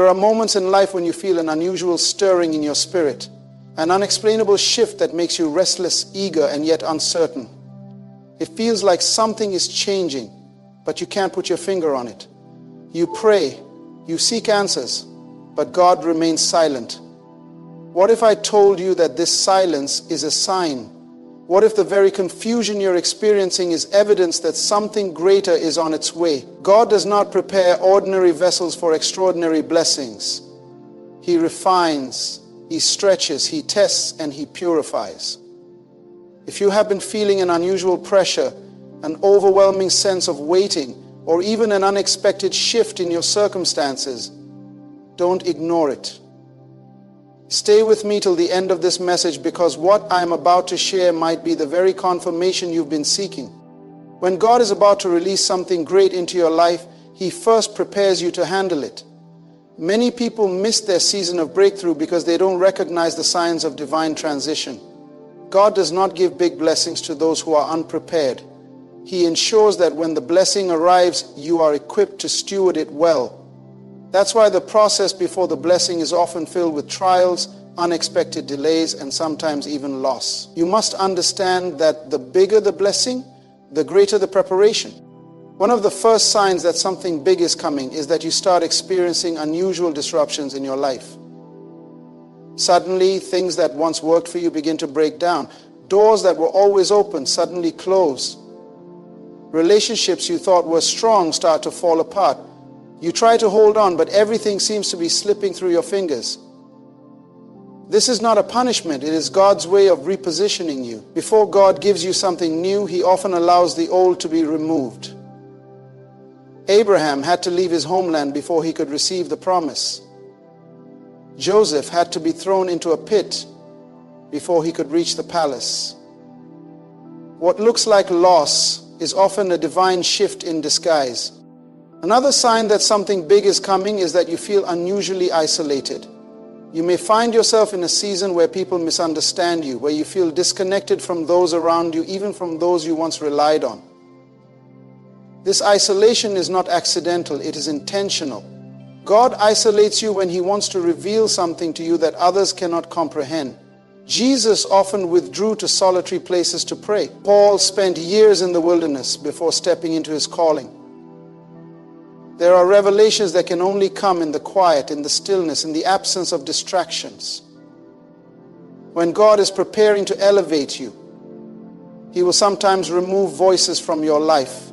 There are moments in life when you feel an unusual stirring in your spirit, an unexplainable shift that makes you restless, eager, and yet uncertain. It feels like something is changing, but you can't put your finger on it. You pray, you seek answers, but God remains silent. What if I told you that this silence is a sign? What if the very confusion you're experiencing is evidence that something greater is on its way? God does not prepare ordinary vessels for extraordinary blessings. He refines, He stretches, He tests, and He purifies. If you have been feeling an unusual pressure, an overwhelming sense of waiting, or even an unexpected shift in your circumstances, don't ignore it. Stay with me till the end of this message, because what I am about to share might be the very confirmation you've been seeking. When God is about to release something great into your life, He first prepares you to handle it. Many people miss their season of breakthrough because they don't recognize the signs of divine transition. God does not give big blessings to those who are unprepared. He ensures that when the blessing arrives, you are equipped to steward it well. That's why the process before the blessing is often filled with trials, unexpected delays, and sometimes even loss. You must understand that the bigger the blessing, the greater the preparation. One of the first signs that something big is coming is that you start experiencing unusual disruptions in your life. Suddenly, things that once worked for you begin to break down. Doors that were always open suddenly close. Relationships you thought were strong start to fall apart. You try to hold on, but everything seems to be slipping through your fingers. This is not a punishment. It is God's way of repositioning you. Before God gives you something new, He often allows the old to be removed. Abraham had to leave his homeland before he could receive the promise. Joseph had to be thrown into a pit before he could reach the palace. What looks like loss is often a divine shift in disguise. Another sign that something big is coming is that you feel unusually isolated. You may find yourself in a season where people misunderstand you, where you feel disconnected from those around you, even from those you once relied on. This isolation is not accidental, it is intentional. God isolates you when He wants to reveal something to you that others cannot comprehend. Jesus often withdrew to solitary places to pray. Paul spent years in the wilderness before stepping into his calling. There are revelations that can only come in the quiet, in the stillness, in the absence of distractions. When God is preparing to elevate you, He will sometimes remove voices from your life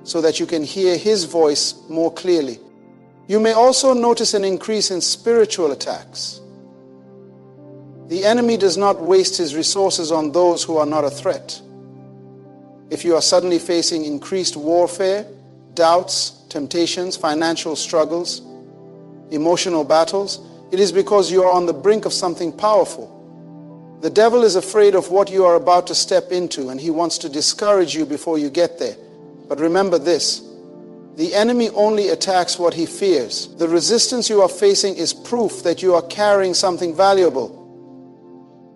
so that you can hear His voice more clearly. You may also notice an increase in spiritual attacks. The enemy does not waste his resources on those who are not a threat. If you are suddenly facing increased warfare, doubts, temptations, financial struggles, emotional battles, it is because you are on the brink of something powerful. The devil is afraid of what you are about to step into, and he wants to discourage you before you get there. But remember this, the enemy only attacks what he fears. The resistance you are facing is proof that you are carrying something valuable.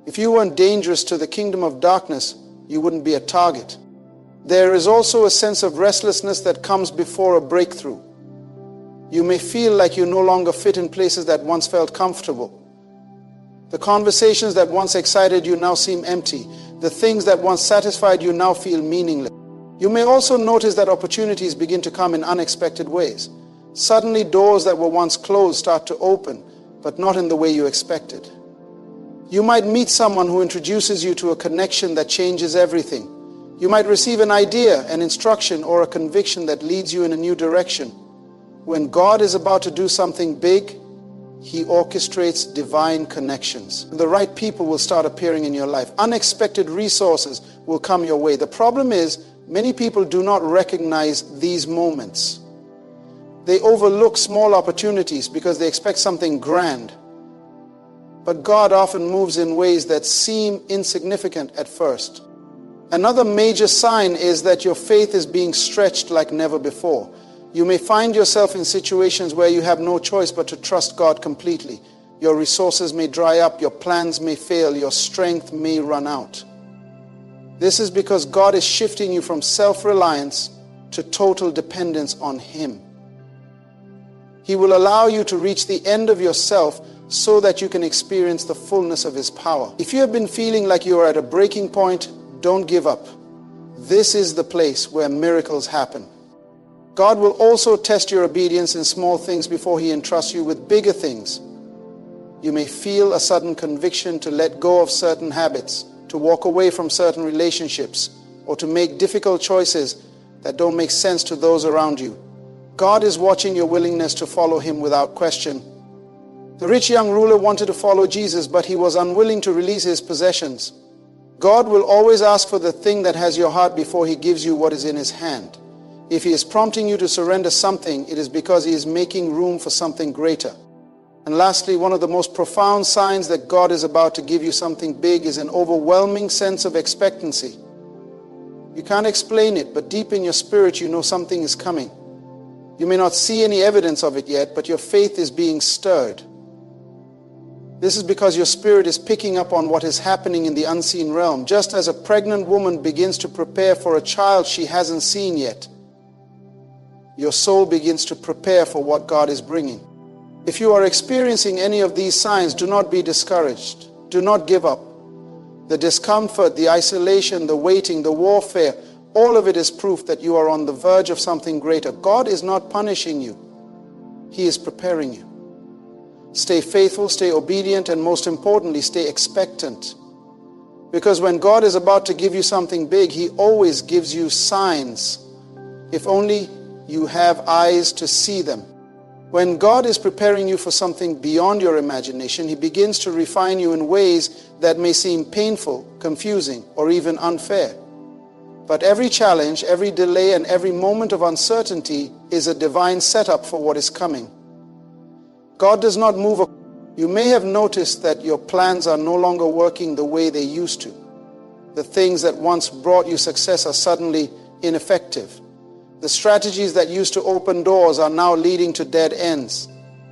If you weren't dangerous to the kingdom of darkness, you wouldn't be a target. There is also a sense of restlessness that comes before a breakthrough. You may feel like you no longer fit in places that once felt comfortable. The conversations that once excited you now seem empty. The things that once satisfied you now feel meaningless. You may also notice that opportunities begin to come in unexpected ways. Suddenly, doors that were once closed start to open, but not in the way you expected. You might meet someone who introduces you to a connection that changes everything. You might receive an idea, an instruction, or a conviction that leads you in a new direction. When God is about to do something big, He orchestrates divine connections. The right people will start appearing in your life. Unexpected resources will come your way. The problem is, many people do not recognize these moments. They overlook small opportunities because they expect something grand. But God often moves in ways that seem insignificant at first. Another major sign is that your faith is being stretched like never before. You may find yourself in situations where you have no choice but to trust God completely. Your resources may dry up, your plans may fail, your strength may run out. This is because God is shifting you from self-reliance to total dependence on Him. He will allow you to reach the end of yourself so that you can experience the fullness of His power. If you have been feeling like you are at a breaking point, don't give up. This is the place where miracles happen. God will also test your obedience in small things before He entrusts you with bigger things. You may feel a sudden conviction to let go of certain habits, to walk away from certain relationships, or to make difficult choices that don't make sense to those around you. God is watching your willingness to follow Him without question. The rich young ruler wanted to follow Jesus, but he was unwilling to release his possessions. God will always ask for the thing that has your heart before He gives you what is in His hand. If He is prompting you to surrender something, it is because He is making room for something greater. And lastly, one of the most profound signs that God is about to give you something big is an overwhelming sense of expectancy. You can't explain it, but deep in your spirit you know something is coming. You may not see any evidence of it yet, but your faith is being stirred. This is because your spirit is picking up on what is happening in the unseen realm, just as a pregnant woman begins to prepare for a child she hasn't seen yet. Your soul begins to prepare for what God is bringing. If you are experiencing any of these signs, do not be discouraged. Do not give up. The discomfort, the isolation, the waiting, the warfare, all of it is proof that you are on the verge of something greater. God is not punishing you. He is preparing you. Stay faithful, stay obedient, and most importantly, stay expectant. Because when God is about to give you something big, He always gives you signs, if only you have eyes to see them. When God is preparing you for something beyond your imagination, He begins to refine you in ways that may seem painful, confusing, or even unfair. But every challenge, every delay, and every moment of uncertainty is a divine setup for what is coming. God does not move. You may have noticed that your plans are no longer working the way they used to. The things that once brought you success are suddenly ineffective. The strategies that used to open doors are now leading to dead ends.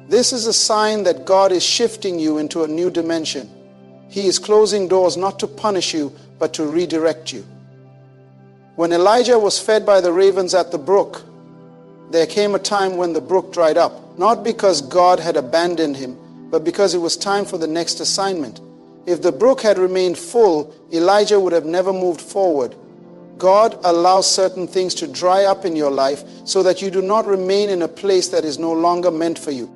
This is a sign that God is shifting you into a new dimension. He is closing doors not to punish you, but to redirect you. When Elijah was fed by the ravens at the brook, there came a time when the brook dried up. Not because God had abandoned him, but because it was time for the next assignment. If the brook had remained full, Elijah would have never moved forward. God allows certain things to dry up in your life so that you do not remain in a place that is no longer meant for you.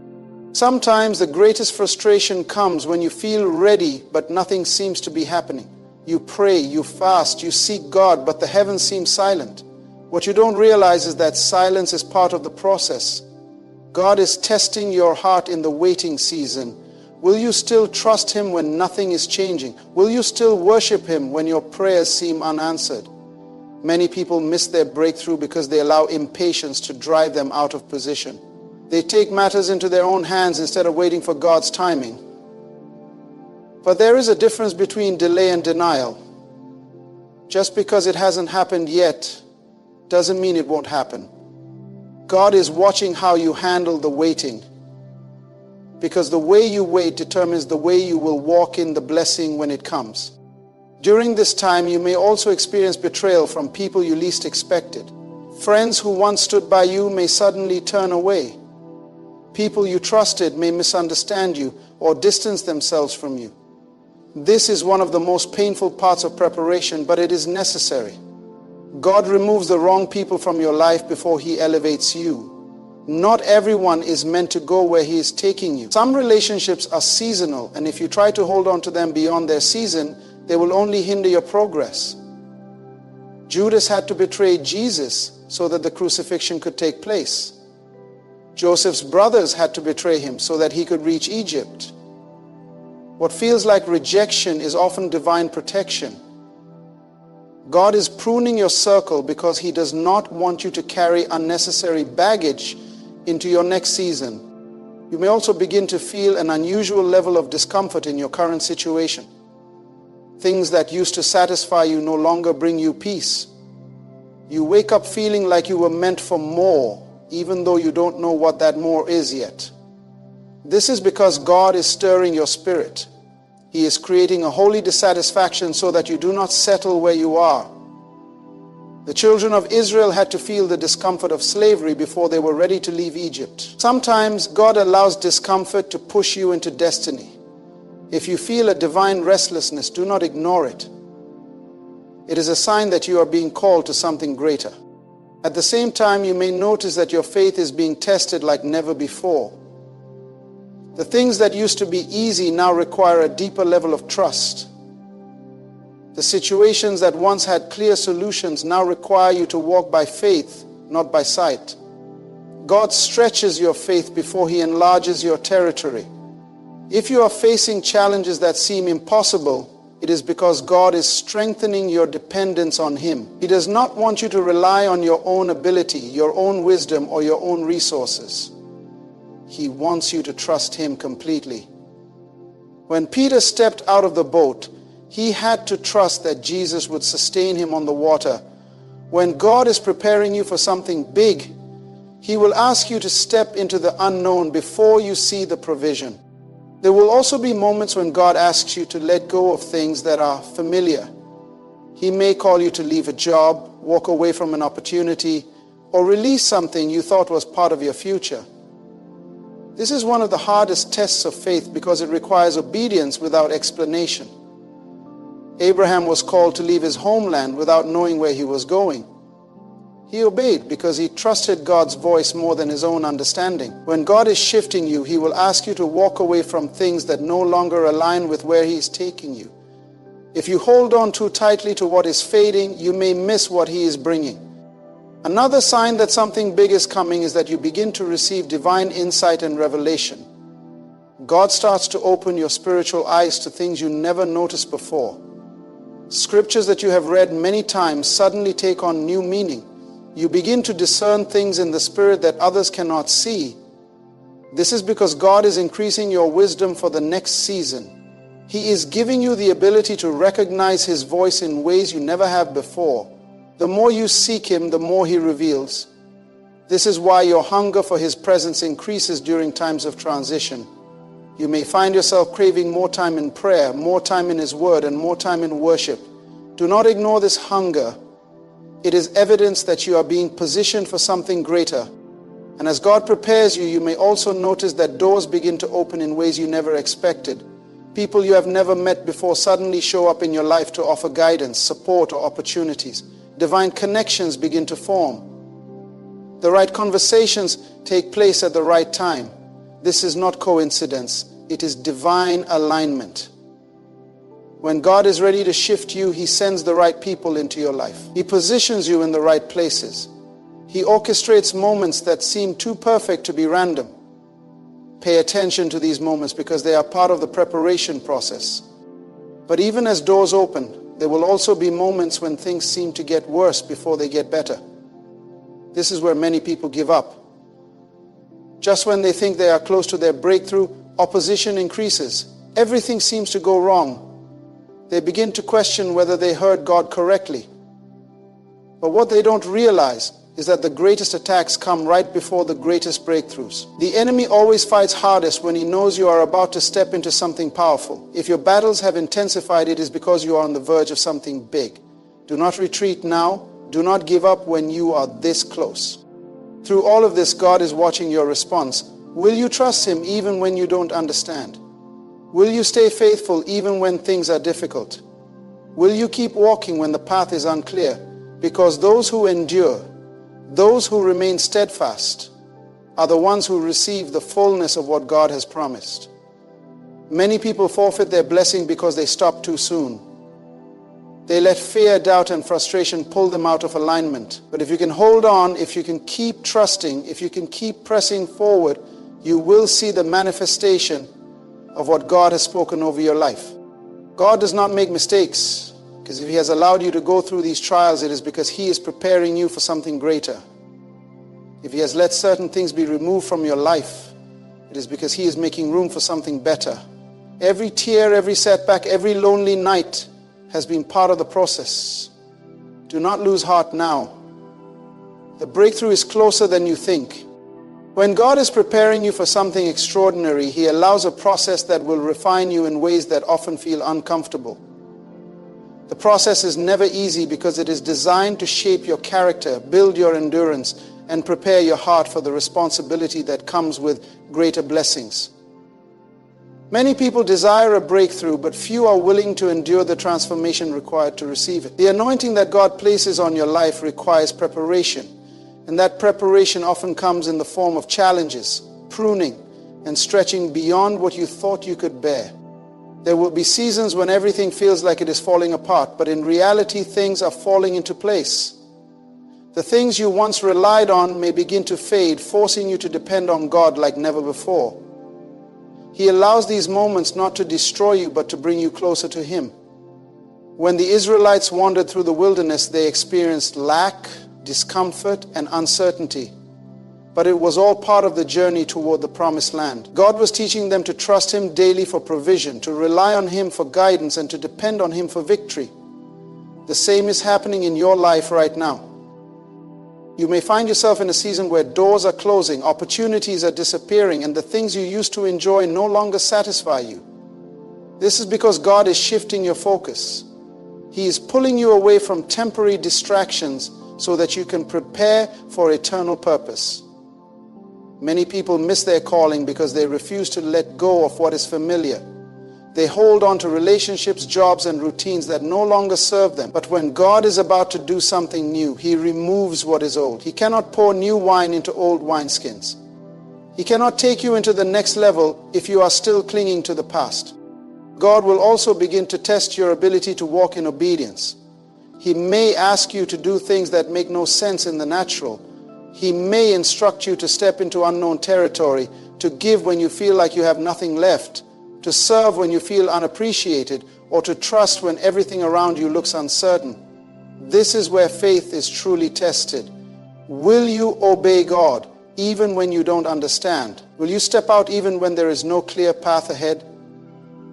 Sometimes the greatest frustration comes when you feel ready, but nothing seems to be happening. You pray, you fast, you seek God, but the heavens seem silent. What you don't realize is that silence is part of the process. God is testing your heart in the waiting season. Will you still trust Him when nothing is changing? Will you still worship Him when your prayers seem unanswered? Many people miss their breakthrough because they allow impatience to drive them out of position. They take matters into their own hands instead of waiting for God's timing. But there is a difference between delay and denial. Just because it hasn't happened yet doesn't mean it won't happen. God is watching how you handle the waiting, because the way you wait determines the way you will walk in the blessing when it comes. During this time, you may also experience betrayal from people you least expected. Friends who once stood by you may suddenly turn away. People you trusted may misunderstand you or distance themselves from you. This is one of the most painful parts of preparation, but it is necessary. God removes the wrong people from your life before He elevates you. Not everyone is meant to go where He is taking you. Some relationships are seasonal, and if you try to hold on to them beyond their season, they will only hinder your progress. Judas had to betray Jesus so that the crucifixion could take place. Joseph's brothers had to betray him so that he could reach Egypt. What feels like rejection is often divine protection. God is pruning your circle because He does not want you to carry unnecessary baggage into your next season. You may also begin to feel an unusual level of discomfort in your current situation. Things that used to satisfy you no longer bring you peace. You wake up feeling like you were meant for more, even though you don't know what that more is yet. This is because God is stirring your spirit. He is creating a holy dissatisfaction so that you do not settle where you are. The children of Israel had to feel the discomfort of slavery before they were ready to leave Egypt. Sometimes God allows discomfort to push you into destiny. If you feel a divine restlessness, do not ignore it. It is a sign that you are being called to something greater. At the same time, you may notice that your faith is being tested like never before. The things that used to be easy now require a deeper level of trust. The situations that once had clear solutions now require you to walk by faith, not by sight. God stretches your faith before He enlarges your territory. If you are facing challenges that seem impossible, it is because God is strengthening your dependence on Him. He does not want you to rely on your own ability, your own wisdom, or your own resources. He wants you to trust Him completely. When Peter stepped out of the boat, he had to trust that Jesus would sustain him on the water. When God is preparing you for something big, He will ask you to step into the unknown before you see the provision. There will also be moments when God asks you to let go of things that are familiar. He may call you to leave a job, walk away from an opportunity, or release something you thought was part of your future. This is one of the hardest tests of faith because it requires obedience without explanation. Abraham was called to leave his homeland without knowing where he was going. He obeyed because he trusted God's voice more than his own understanding. When God is shifting you, He will ask you to walk away from things that no longer align with where He is taking you. If you hold on too tightly to what is fading, you may miss what He is bringing. Another sign that something big is coming is that you begin to receive divine insight and revelation. God starts to open your spiritual eyes to things you never noticed before. Scriptures that you have read many times suddenly take on new meaning. You begin to discern things in the Spirit that others cannot see. This is because God is increasing your wisdom for the next season. He is giving you the ability to recognize His voice in ways you never have before. The more you seek Him, the more He reveals. This is why your hunger for His presence increases during times of transition. You may find yourself craving more time in prayer, more time in His Word, and more time in worship. Do not ignore this hunger. It is evidence that you are being positioned for something greater. And as God prepares you, you may also notice that doors begin to open in ways you never expected. People you have never met before suddenly show up in your life to offer guidance, support, or opportunities. Divine connections begin to form. The right conversations take place at the right time. This is not coincidence. It is divine alignment. When God is ready to shift you, He sends the right people into your life. He positions you in the right places. He orchestrates moments that seem too perfect to be random. Pay attention to these moments because they are part of the preparation process. But even as doors open, there will also be moments when things seem to get worse before they get better. This is where many people give up. Just when they think they are close to their breakthrough, opposition increases. Everything seems to go wrong. They begin to question whether they heard God correctly. But what they don't realize is that the greatest attacks come right before the greatest breakthroughs. The enemy always fights hardest when he knows you are about to step into something powerful. If your battles have intensified, it is because you are on the verge of something big. Do not retreat now. Do not give up when you are this close. Through all of this, God is watching your response. Will you trust Him even when you don't understand? Will you stay faithful even when things are difficult? Will you keep walking when the path is unclear? Because those who endure, those who remain steadfast, are the ones who receive the fullness of what God has promised. Many people forfeit their blessing because they stop too soon. They let fear, doubt, and frustration pull them out of alignment. But if you can hold on, if you can keep trusting, if you can keep pressing forward, you will see the manifestation of what God has spoken over your life. God does not make mistakes, because if He has allowed you to go through these trials, it is because He is preparing you for something greater. If He has let certain things be removed from your life, it is because He is making room for something better. Every tear, every setback, every lonely night has been part of the process. Do not lose heart now. The breakthrough is closer than you think. When God is preparing you for something extraordinary, He allows a process that will refine you in ways that often feel uncomfortable. The process is never easy because it is designed to shape your character, build your endurance, and prepare your heart for the responsibility that comes with greater blessings. Many people desire a breakthrough, but few are willing to endure the transformation required to receive it. The anointing that God places on your life requires preparation, and that preparation often comes in the form of challenges, pruning, and stretching beyond what you thought you could bear. There will be seasons when everything feels like it is falling apart, but in reality, things are falling into place. The things you once relied on may begin to fade, forcing you to depend on God like never before. He allows these moments not to destroy you, but to bring you closer to Him. When the Israelites wandered through the wilderness, they experienced lack, discomfort, and uncertainty. But it was all part of the journey toward the promised land. God was teaching them to trust Him daily for provision, to rely on Him for guidance, and to depend on Him for victory. The same is happening in your life right now. You may find yourself in a season where doors are closing, opportunities are disappearing, and the things you used to enjoy no longer satisfy you. This is because God is shifting your focus. He is pulling you away from temporary distractions so that you can prepare for eternal purpose. Many people miss their calling because they refuse to let go of what is familiar. They hold on to relationships, jobs, and routines that no longer serve them. But when God is about to do something new, He removes what is old. He cannot pour new wine into old wineskins. He cannot take you into the next level if you are still clinging to the past. God will also begin to test your ability to walk in obedience. He may ask you to do things that make no sense in the natural. He may instruct you to step into unknown territory, to give when you feel like you have nothing left, to serve when you feel unappreciated, or to trust when everything around you looks uncertain. This is where faith is truly tested. Will you obey God even when you don't understand? Will you step out even when there is no clear path ahead?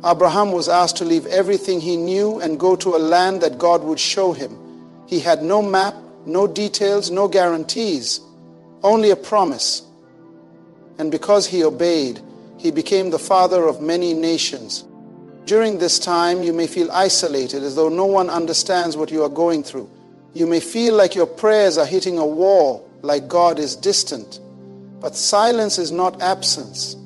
Abraham was asked to leave everything he knew and go to a land that God would show him. He had no map, no details, no guarantees, only a promise. And because he obeyed, he became the father of many nations. During this time, you may feel isolated, as though no one understands what you are going through. You may feel like your prayers are hitting a wall, like God is distant. But silence is not absence.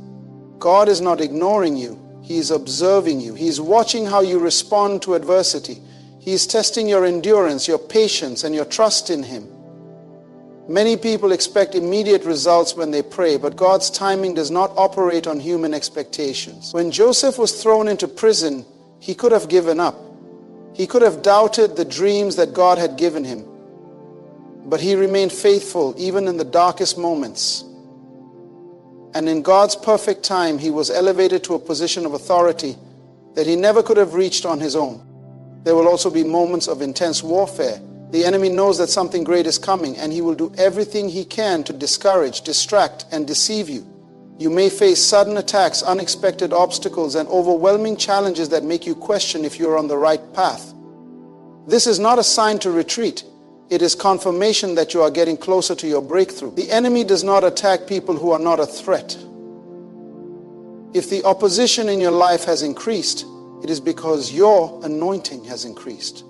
God is not ignoring you. He is observing you. He is watching how you respond to adversity. He is testing your endurance, your patience, and your trust in Him. Many people expect immediate results when they pray, but God's timing does not operate on human expectations. When Joseph was thrown into prison, he could have given up. He could have doubted the dreams that God had given him. But he remained faithful even in the darkest moments. And in God's perfect time, he was elevated to a position of authority that he never could have reached on his own. There will also be moments of intense warfare. The enemy knows that something great is coming, and he will do everything he can to discourage, distract, and deceive you. You may face sudden attacks, unexpected obstacles, and overwhelming challenges that make you question if you're on the right path. This is not a sign to retreat. It is confirmation that you are getting closer to your breakthrough. The enemy does not attack people who are not a threat. If the opposition in your life has increased, it is because your anointing has increased.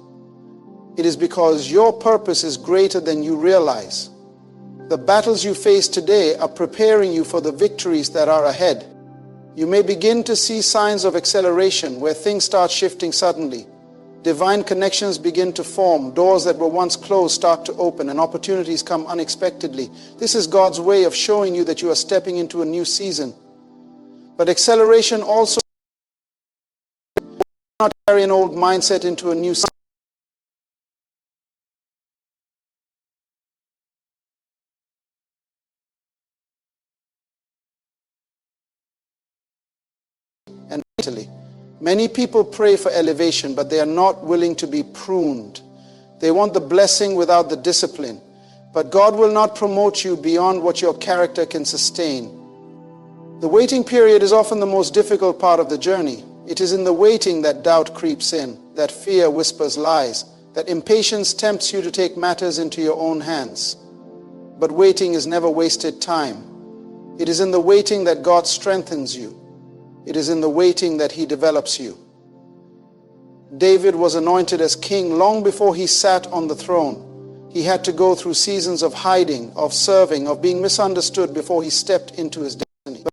It is because your purpose is greater than you realize. The battles you face today are preparing you for the victories that are ahead. You may begin to see signs of acceleration where things start shifting suddenly. Divine connections begin to form. Doors that were once closed start to open, and opportunities come unexpectedly. This is God's way of showing you that you are stepping into a new season. But acceleration also does not carry an old mindset into a new season. And many people pray for elevation, but they are not willing to be pruned. They want the blessing without the discipline. But God will not promote you beyond what your character can sustain. The waiting period is often the most difficult part of the journey. It is in the waiting that doubt creeps in, that fear whispers lies, that impatience tempts you to take matters into your own hands. But waiting is never wasted time. It is in the waiting that God strengthens you. It is in the waiting that He develops you. David was anointed as king long before he sat on the throne. He had to go through seasons of hiding, of serving, of being misunderstood before he stepped into his destiny.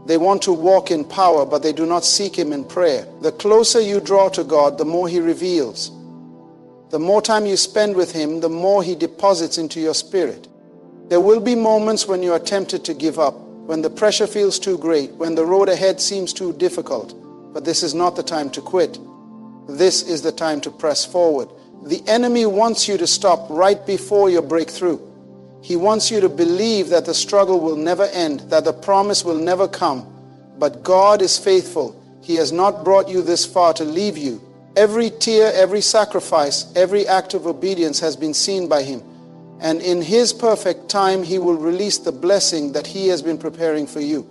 They want to walk in power, but they do not seek Him in prayer. The closer you draw to God, the more He reveals. The more time you spend with Him, the more He deposits into your spirit. There will be moments when you are tempted to give up, when the pressure feels too great, when the road ahead seems too difficult. But this is not the time to quit. This is the time to press forward. The enemy wants you to stop right before your breakthrough. He wants you to believe that the struggle will never end, that the promise will never come. But God is faithful. He has not brought you this far to leave you. Every tear, every sacrifice, every act of obedience has been seen by Him. And in His perfect time, He will release the blessing that He has been preparing for you.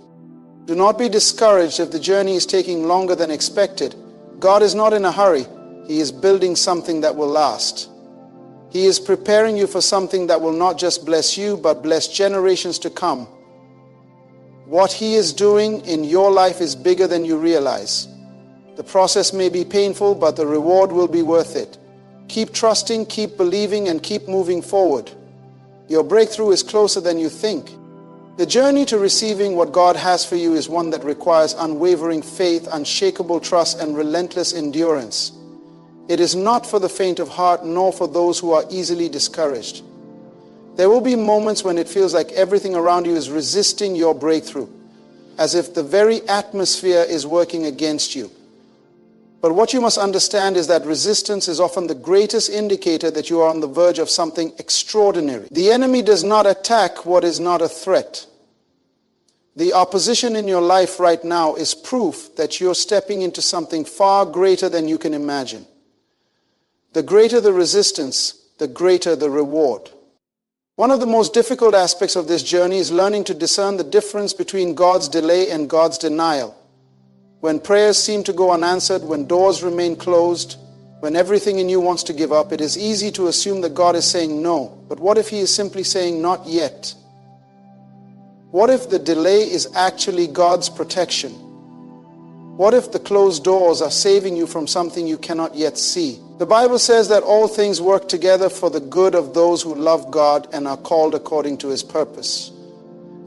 Do not be discouraged if the journey is taking longer than expected. God is not in a hurry. He is building something that will last. He is preparing you for something that will not just bless you, but bless generations to come. What He is doing in your life is bigger than you realize. The process may be painful, but the reward will be worth it. Keep trusting, keep believing, and keep moving forward. Your breakthrough is closer than you think. The journey to receiving what God has for you is one that requires unwavering faith, unshakable trust, and relentless endurance. It is not for the faint of heart, nor for those who are easily discouraged. There will be moments when it feels like everything around you is resisting your breakthrough, as if the very atmosphere is working against you. But what you must understand is that resistance is often the greatest indicator that you are on the verge of something extraordinary. The enemy does not attack what is not a threat. The opposition in your life right now is proof that you're stepping into something far greater than you can imagine. The greater the resistance, the greater the reward. One of the most difficult aspects of this journey is learning to discern the difference between God's delay and God's denial. When prayers seem to go unanswered, when doors remain closed, when everything in you wants to give up, it is easy to assume that God is saying no. But what if He is simply saying not yet? What if the delay is actually God's protection? What if the closed doors are saving you from something you cannot yet see? The Bible says that all things work together for the good of those who love God and are called according to His purpose.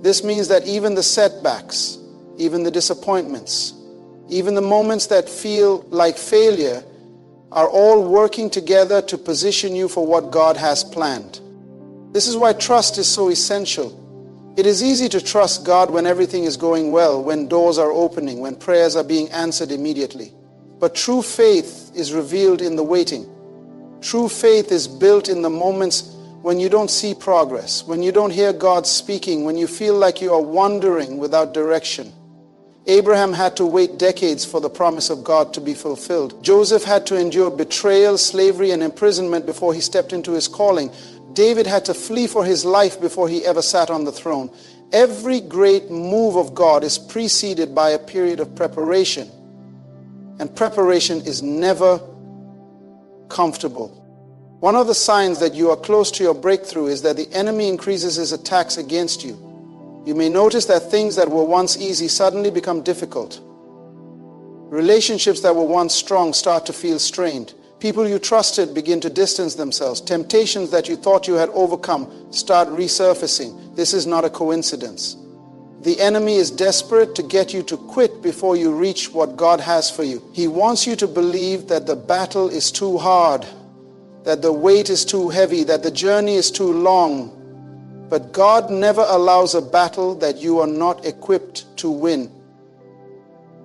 This means that even the setbacks, even the disappointments, even the moments that feel like failure are all working together to position you for what God has planned. This is why trust is so essential. It is easy to trust God when everything is going well, when doors are opening, when prayers are being answered immediately. But true faith is revealed in the waiting. True faith is built in the moments when you don't see progress, when you don't hear God speaking, when you feel like you are wandering without direction. Abraham had to wait decades for the promise of God to be fulfilled. Joseph had to endure betrayal, slavery, and imprisonment before he stepped into his calling. David had to flee for his life before he ever sat on the throne. Every great move of God is preceded by a period of preparation. And preparation is never comfortable. One of the signs that you are close to your breakthrough is that the enemy increases his attacks against you. You may notice that things that were once easy suddenly become difficult. Relationships that were once strong start to feel strained. People you trusted begin to distance themselves. Temptations that you thought you had overcome start resurfacing. This is not a coincidence. The enemy is desperate to get you to quit before you reach what God has for you. He wants you to believe that the battle is too hard, that the weight is too heavy, that the journey is too long. But God never allows a battle that you are not equipped to win.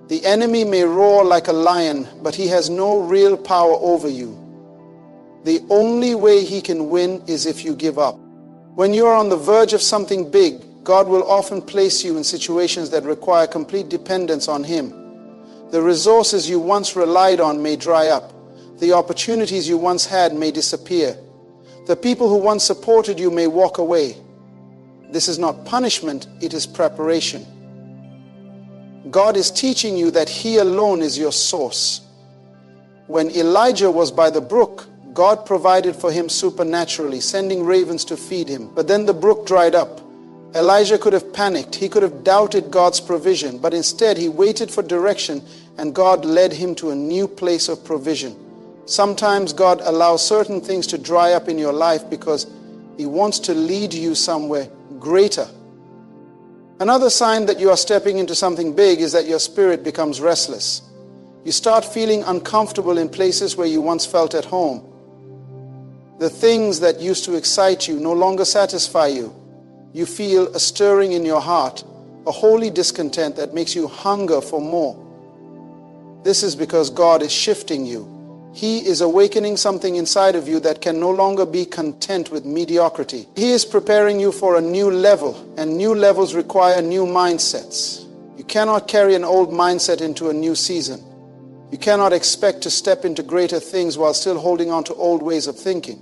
The enemy may roar like a lion, but he has no real power over you. The only way he can win is if you give up. When you are on the verge of something big, God will often place you in situations that require complete dependence on Him. The resources you once relied on may dry up. The opportunities you once had may disappear. The people who once supported you may walk away. This is not punishment, it is preparation. God is teaching you that He alone is your source. When Elijah was by the brook, God provided for him supernaturally, sending ravens to feed him. But then the brook dried up. Elijah could have panicked. He could have doubted God's provision, but instead he waited for direction, and God led him to a new place of provision. Sometimes God allows certain things to dry up in your life because He wants to lead you somewhere greater. Another sign that you are stepping into something big is that your spirit becomes restless. You start feeling uncomfortable in places where you once felt at home. The things that used to excite you no longer satisfy you. You feel a stirring in your heart, a holy discontent that makes you hunger for more. This is because God is shifting you. He is awakening something inside of you that can no longer be content with mediocrity. He is preparing you for a new level, and new levels require new mindsets. You cannot carry an old mindset into a new season. You cannot expect to step into greater things while still holding on to old ways of thinking.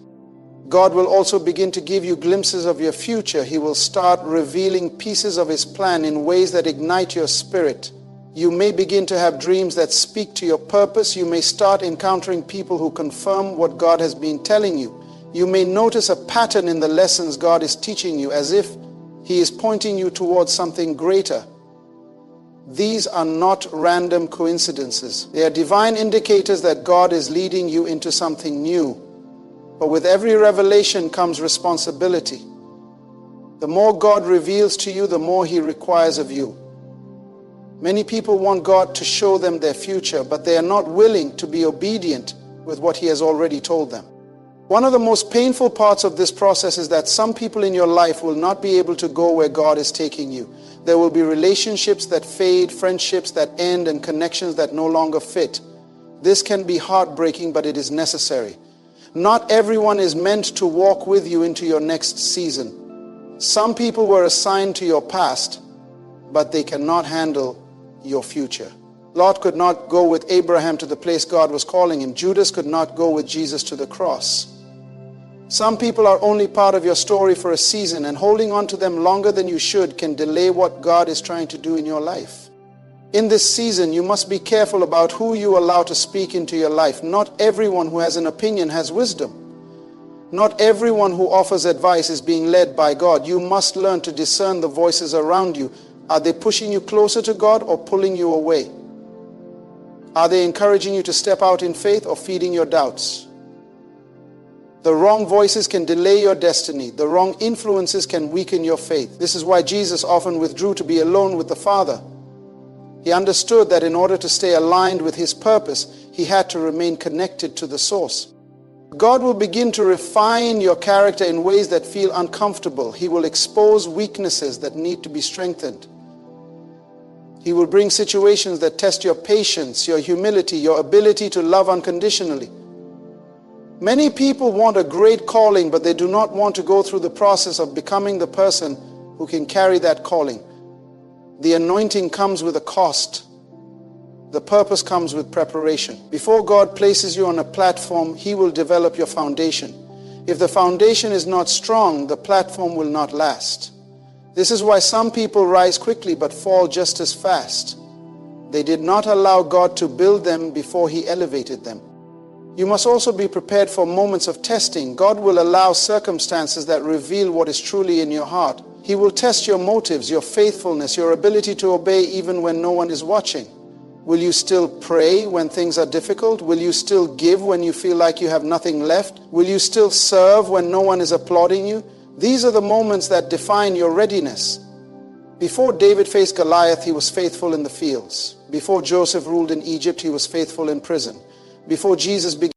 God will also begin to give you glimpses of your future. He will start revealing pieces of His plan in ways that ignite your spirit. You may begin to have dreams that speak to your purpose. You may start encountering people who confirm what God has been telling you. You may notice a pattern in the lessons God is teaching you, as if He is pointing you towards something greater. These are not random coincidences. They are divine indicators that God is leading you into something new. But with every revelation comes responsibility. The more God reveals to you, the more He requires of you. Many people want God to show them their future, but they are not willing to be obedient with what He has already told them. One of the most painful parts of this process is that some people in your life will not be able to go where God is taking you. There will be relationships that fade, friendships that end, and connections that no longer fit. This can be heartbreaking, but it is necessary. Not everyone is meant to walk with you into your next season. Some people were assigned to your past, but they cannot handle your future. Lot could not go with Abraham to the place God was calling him. Judas could not go with Jesus to the cross. Some people are only part of your story for a season, and holding on to them longer than you should can delay what God is trying to do in your life. In this season, you must be careful about who you allow to speak into your life. Not everyone who has an opinion has wisdom. Not everyone who offers advice is being led by God. You must learn to discern the voices around you. Are they pushing you closer to God or pulling you away? Are they encouraging you to step out in faith or feeding your doubts? The wrong voices can delay your destiny. The wrong influences can weaken your faith. This is why Jesus often withdrew to be alone with the Father. He understood that in order to stay aligned with His purpose, He had to remain connected to the source. God will begin to refine your character in ways that feel uncomfortable. He will expose weaknesses that need to be strengthened. He will bring situations that test your patience, your humility, your ability to love unconditionally. Many people want a great calling, but they do not want to go through the process of becoming the person who can carry that calling. The anointing comes with a cost. The purpose comes with preparation. Before God places you on a platform, He will develop your foundation. If the foundation is not strong, the platform will not last. This is why some people rise quickly but fall just as fast. They did not allow God to build them before He elevated them. You must also be prepared for moments of testing. God will allow circumstances that reveal what is truly in your heart. He will test your motives, your faithfulness, your ability to obey even when no one is watching. Will you still pray when things are difficult? Will you still give when you feel like you have nothing left? Will you still serve when no one is applauding you? These are the moments that define your readiness. Before David faced Goliath, he was faithful in the fields. Before Joseph ruled in Egypt, he was faithful in prison. Before Jesus began